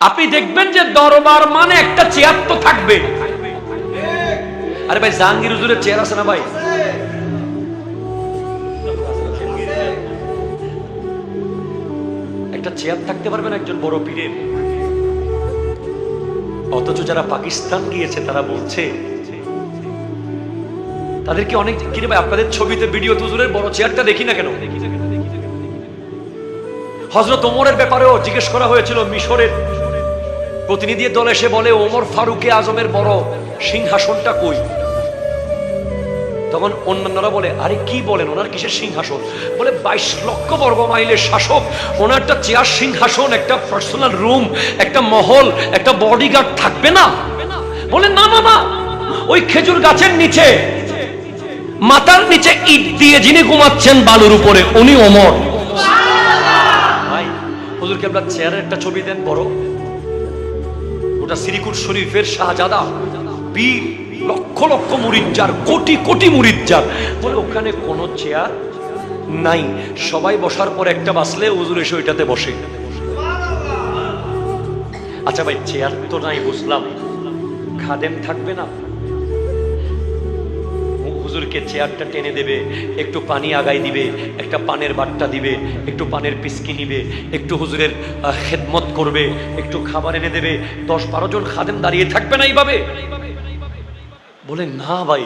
আপনি দেখবেন যে দরবার মানে একটা চেয়ার তো থাকবে। আরে ভাই জাহাঙ্গীর হুজুরের চেয়ার আছে না ভাই? একটা চেয়ার থাকতে পারবে না একজন বড় পীরের? অথচ যারা পাকিস্তান গিয়েছে তারা বলছে তাদেরকে অনেক কিরে ভাই আপনাদের ছবিতে ভিডিও হুজুরের বড় চেয়ারটা দেখি না কেন? হযরত ওমরের ব্যাপারেও জিজ্ঞেস করা হয়েছিল, মিশরের প্রতিনিধি দল এসে বলে ওমর ফারুকে আজমের বড় সিংহাসনটা কই? তখন অন্যান্যরা বলে আরে কি বলেন, ওনার কিসের সিংহাসন? বলে 22 লক্ষ বর্গ মাইলের শাসক, ওনার একটা চেয়ার সিংহাসন, একটা পার্সোনাল রুম, একটা মহল, একটা বডিগার্ড থাকবে না? বলে না না না, ওই খেজুর গাছের নিচে মাথার নিচে ইট দিয়ে যিনি ঘুমাচ্ছেন বালুর উপরে উনি ওমর। ভাই হুজুরকে আপনার চেয়ারের একটা ছবি দেন বড়, ওটা সিরিকুট শরীফের শাহজাদা বীর, লক্ষ লক্ষ মুরিদ যার, কোটি কোটি মুরিদ যার, বলে ওখানে কোনো চেয়ার নাই, সবাই বসার পর একটা বাসলে হুজুর এসে ওইটাতে বসে। আচ্ছা ভাই চেয়ার তো নাই বুঝলাম, খাদেম থাকবে না? হুজুরকে চেয়ারটা টেনে দেবে, একটু পানি আগাই দিবে, একটা পানের বাট্টা দিবে, একটু পানের পিসকি নিবে, একটু হুজুরের খেদমত করবে, একটু খাবার এনে দেবে, 10-12 জন খাদেম দাঁড়িয়ে থাকবে না এইভাবে? বলে না ভাই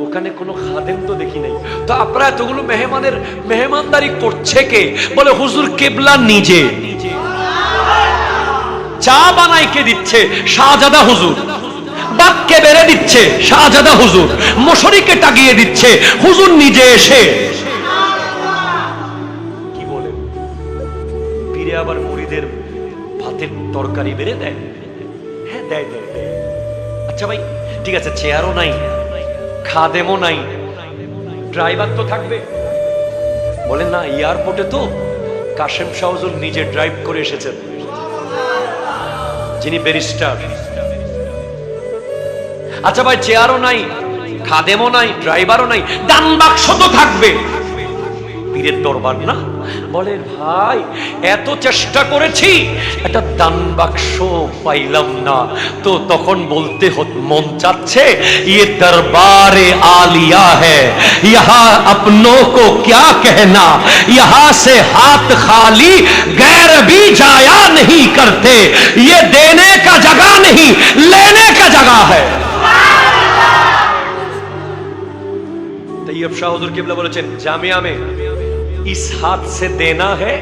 ওখানে কোনো খাদেম তো দেখি নাই। তো আপনারা এতগুলো মেহমানদারি করছে কে? বলে হুজুর কেবলা নিজে। চা বানাই কে দিচ্ছে? শাহজাদা হুজুর। বাক্যে বেড়ে দিচ্ছে শাহজাদা হুজুর। মশারিকে টাগিয়ে দিচ্ছে হুজুর নিজে এসে। কি বলেন? পীরে আবার মুরিদের ভাতের তরকারি বেড়ে দেয়? হ্যাঁ দেয় দেয় দেয়। আচ্ছা ভাই ঠিক আছে, চেয়ারও নাই, খাদেমও নাই, ড্রাইভার তো থাকবে? বলে না, এয়ারপোর্টে তো কাশেম শাহ হুজুর নিজে ড্রাইভ করে এসেছেন, যিনি ব্যারিস্টার। আচ্ছা ভাই চেয়ারও নাই, খাদেমও নাই, ড্রাইভারও নাই, দান বাক্স তো থাকবে। পীরের দরবার না? বলে ভাই এত চেষ্টা করেছি একটা দান বাক্স পাইলাম না। তো তখন বলতে মন চাচ্ছে ये दरबारे आलिया है, यहाँ अपनों को क्या कहना, यहाँ से हाथ खाली गैर भी जाया नहीं करते, ये देने का जगह नहीं लेने का जगह है। तैयब शाह हुजूर किबला বলেছেন জামিয়া में इस हाथ से देना है,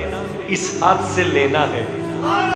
इस हाथ से लेना है।